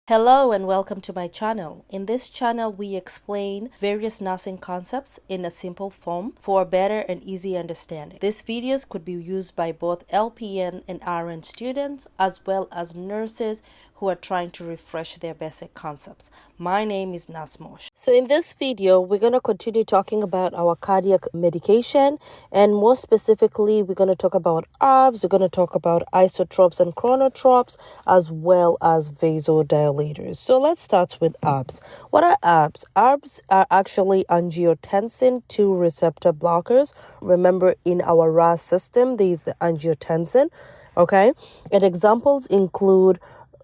Hello and welcome to my channel. In this channel, we explain various nursing concepts in a simple form for a better and easy understanding. These videos could be used by both LPN and RN students as well as nurses who are trying to refresh their basic concepts. My name is Nasmosh. So in this video, we're going to continue talking about our cardiac medication, and more specifically, we're going to talk about ARBs, we're going to talk about isotropes and chronotropes, as well as vasodilators. So let's start with ARBs. What are ARBs? ARBs are actually angiotensin 2 receptor blockers. Remember, in our RAS system, there is the angiotensin, okay? And examples include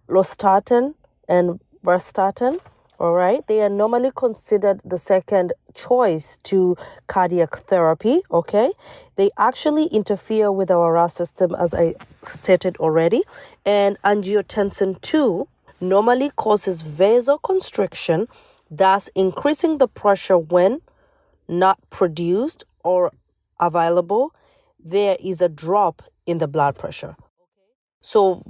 lostatin and vastatin. All right, they are normally considered the second choice to cardiac therapy. Okay, they actually interfere with our RAS system, as I stated already. And angiotensin 2 normally causes vasoconstriction, thus increasing the pressure when not produced or available. There is a drop in the blood pressure. So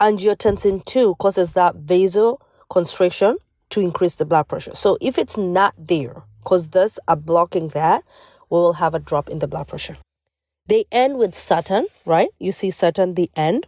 angiotensin 2 causes that vasoconstriction to increase the blood pressure. So if it's not there, because this are blocking that, we will have a drop in the blood pressure. They end with Saturn, right? You see Saturn, the end.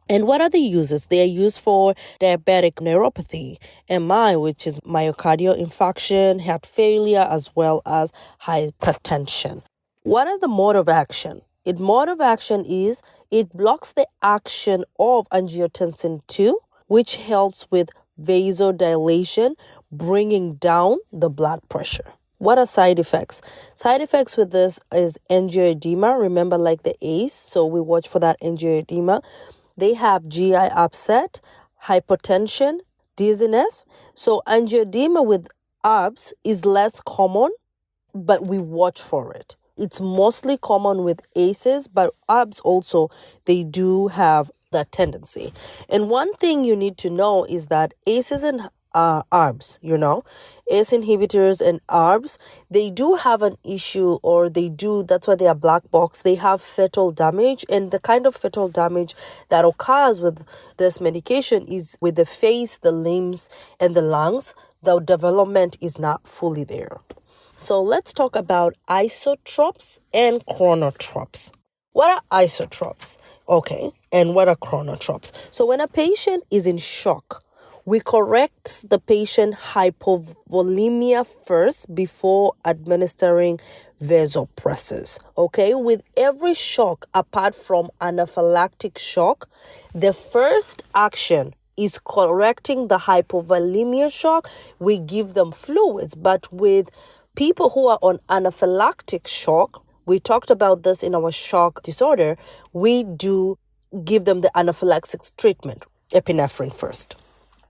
And what are the uses? They are used for diabetic neuropathy, MI, which is myocardial infarction, heart failure, as well as hypertension. What are the mode of action? Mode of action is it blocks the action of angiotensin 2, which helps with vasodilation, bringing down the blood pressure. What are side effects? Side effects with this is angioedema. Remember, like the ACE, so we watch for that angioedema. They have GI upset, hypotension, dizziness. So angioedema with ARBs is less common, but we watch for it. It's mostly common with ACEs, but ARBs also, they do have that tendency. And one thing you need to know is that ACEs and ARBs, ACE inhibitors and ARBs, they do have an issue, or that's why they are black box. They have fetal damage, and the kind of fetal damage that occurs with this medication is with the face, the limbs, and the lungs. The development is not fully there. So let's talk about isotropes and chronotropes. What are isotropes? Okay, and what are chronotropes? So when a patient is in shock, we correct the patient hypovolemia first before administering vasopressors. Okay, with every shock, apart from anaphylactic shock, the first action is correcting the hypovolemia shock. We give them fluids, but with people who are on anaphylactic shock, we talked about this in our shock disorder, we do give them the anaphylaxis treatment, epinephrine first.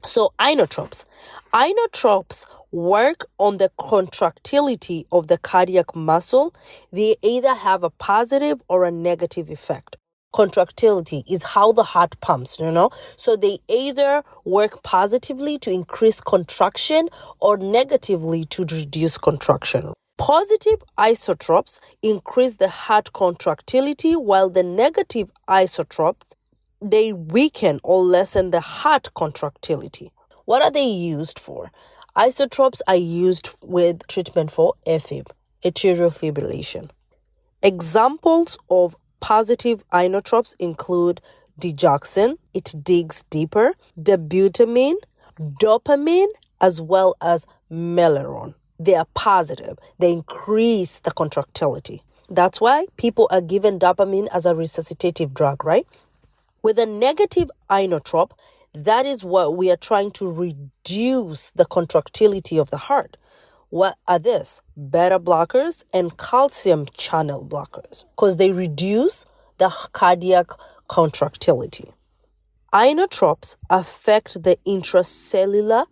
So inotropes. Inotropes work on the contractility of the cardiac muscle. They either have a positive or a negative effect. Contractility is how the heart pumps, So they either work positively to increase contraction or negatively to reduce contraction. Positive isotropes increase the heart contractility, while the negative isotropes, they weaken or lessen the heart contractility. What are they used for? Isotropes are used with treatment for AFib, atrial fibrillation. Examples of positive inotropes include digoxin, it digs deeper, dobutamine, dopamine, as well as melatonin. They are positive. They increase the contractility. That's why people are given dopamine as a resuscitative drug, right? With a negative inotrope, that is what we are trying to reduce the contractility of the heart. What are this? Beta blockers and calcium channel blockers, because they reduce the cardiac contractility. Inotropes affect the intracellular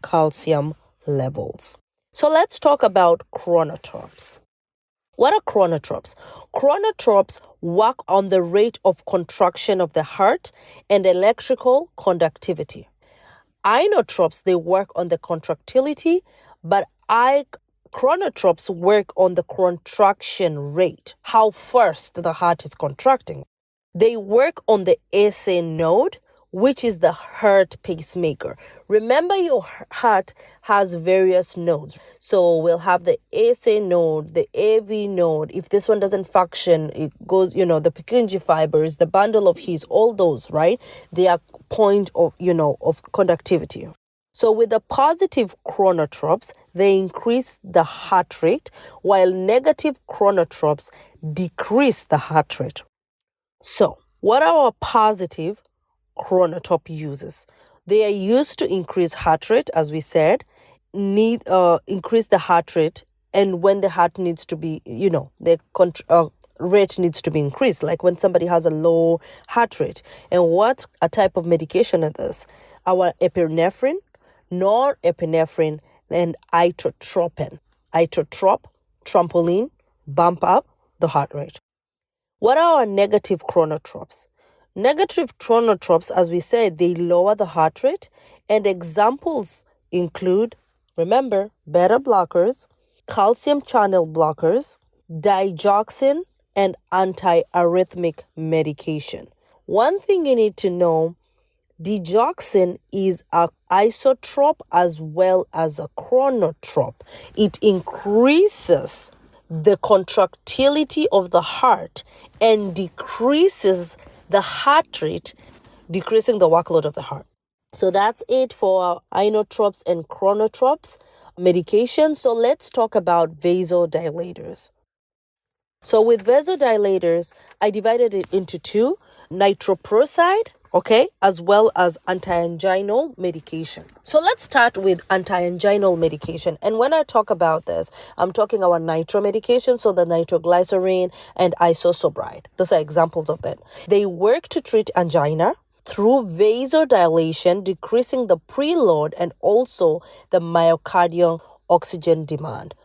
calcium levels. So let's talk about chronotropes. What are chronotropes? Chronotropes work on the rate of contraction of the heart and electrical conductivity. Inotropes, they work on the contractility, but chronotropes work on the contraction rate, how fast the heart is contracting. They work on the SA node, which is the heart pacemaker. Remember, your heart has various nodes. So we'll have the ASA node, the AV node. If this one doesn't function, it goes, the Purkinje fibers, the bundle of His, all those, right? They are point of, of conductivity. So with the positive chronotropes, they increase the heart rate, while negative chronotropes decrease the heart rate. So what are our positive chronotrope uses? They are used to increase heart rate, as we said, increase the heart rate, and when the heart needs to be, the rate needs to be increased, like when somebody has a low heart rate. And what a type of medication is this? Our epinephrine, norepinephrine, and itotropin. Itotrop, trampoline, bump up the heart rate. What are our negative chronotropes? Negative chronotropes, as we said, they lower the heart rate, and examples include, remember, beta blockers, calcium channel blockers, digoxin, and antiarrhythmic medication. One thing you need to know, digoxin is an isotrope as well as a chronotrope. It increases the contractility of the heart and decreases the heart rate, decreasing the workload of the heart. So that's it for inotropes and chronotropes medication. So let's talk about vasodilators. So with vasodilators, I divided it into two, nitroprusside, as well as antianginal medication. So let's start with antianginal medication. And when I talk about this, I'm talking about nitro medication, so the nitroglycerin and isosobride. Those are examples of that. They work to treat angina through vasodilation, decreasing the preload and also the myocardial oxygen demand.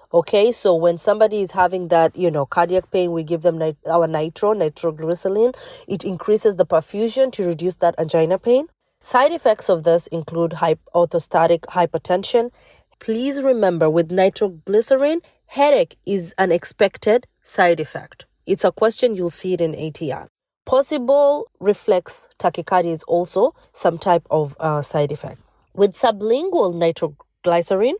So when somebody is having that, cardiac pain, we give them our nitroglycerin. It increases the perfusion to reduce that angina pain. Side effects of this include orthostatic hypertension. Please remember, with nitroglycerin, headache is an expected side effect. It's a question, you'll see it in ATR. Possible reflex tachycardia is also some type of side effect. With sublingual nitroglycerin,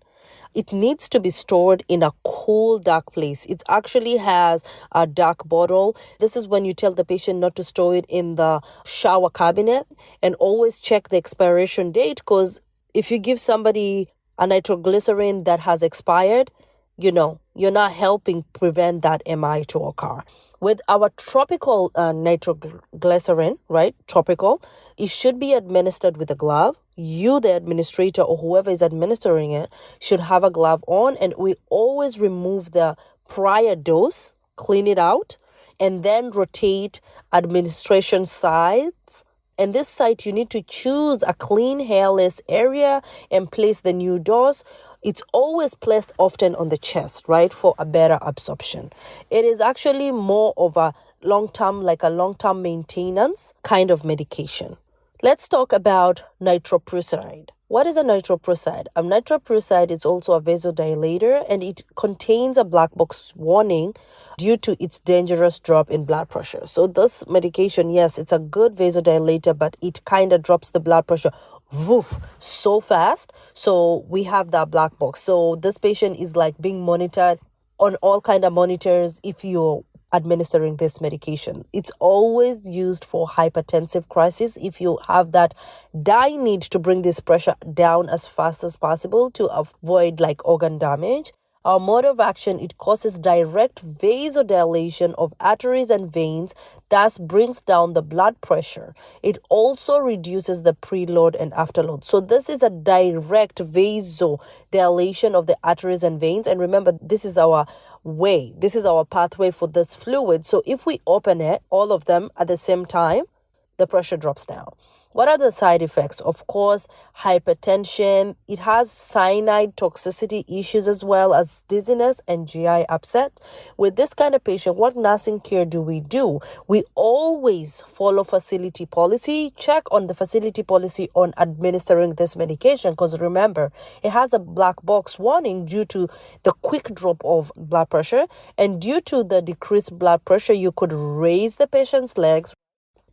it needs to be stored in a cool, dark place. It actually has a dark bottle. This is when you tell the patient not to store it in the shower cabinet, and always check the expiration date, because if you give somebody a nitroglycerin that has expired, you're not helping prevent that MI to occur. With our tropical nitroglycerin, right, tropical, it should be administered with a glove. You, the administrator, or whoever is administering it, should have a glove on, and we always remove the prior dose, clean it out, and then rotate administration sites. And this site, you need to choose a clean, hairless area and place the new dose. It's always placed often on the chest, right, for a better absorption. It is actually more of a long-term maintenance kind of medication. Let's talk about nitroprusside. What is a nitroprusside? A nitroprusside is also a vasodilator, and it contains a black box warning due to its dangerous drop in blood pressure. So this medication, yes, it's a good vasodilator, but it kind of drops the blood pressure so fast. So we have that black box. So this patient is like being monitored on all kind of monitors if you're administering this medication. It's always used for hypertensive crisis. If you have that dire need to bring this pressure down as fast as possible to avoid organ damage. Our mode of action, it causes direct vasodilation of arteries and veins, thus brings down the blood pressure. It also reduces the preload and afterload. So this is a direct vasodilation of the arteries and veins. And remember, this is our pathway for this fluid. So if we open it, all of them at the same time, the pressure drops down. What are the side effects? Of course, hypertension. It has cyanide toxicity issues as well as dizziness and GI upset. With this kind of patient, what nursing care do? We always follow facility policy. Check on the facility policy on administering this medication, because remember, it has a black box warning due to the quick drop of blood pressure, and due to the decreased blood pressure, you could raise the patient's legs,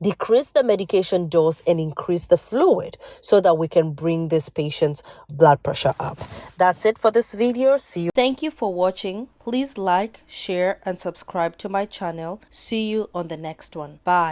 decrease the medication dose and increase the fluid so that we can bring this patient's blood pressure up. That's it for this video. See you. Thank you for watching. Please like, share, and subscribe to my channel. See you on the next one. Bye.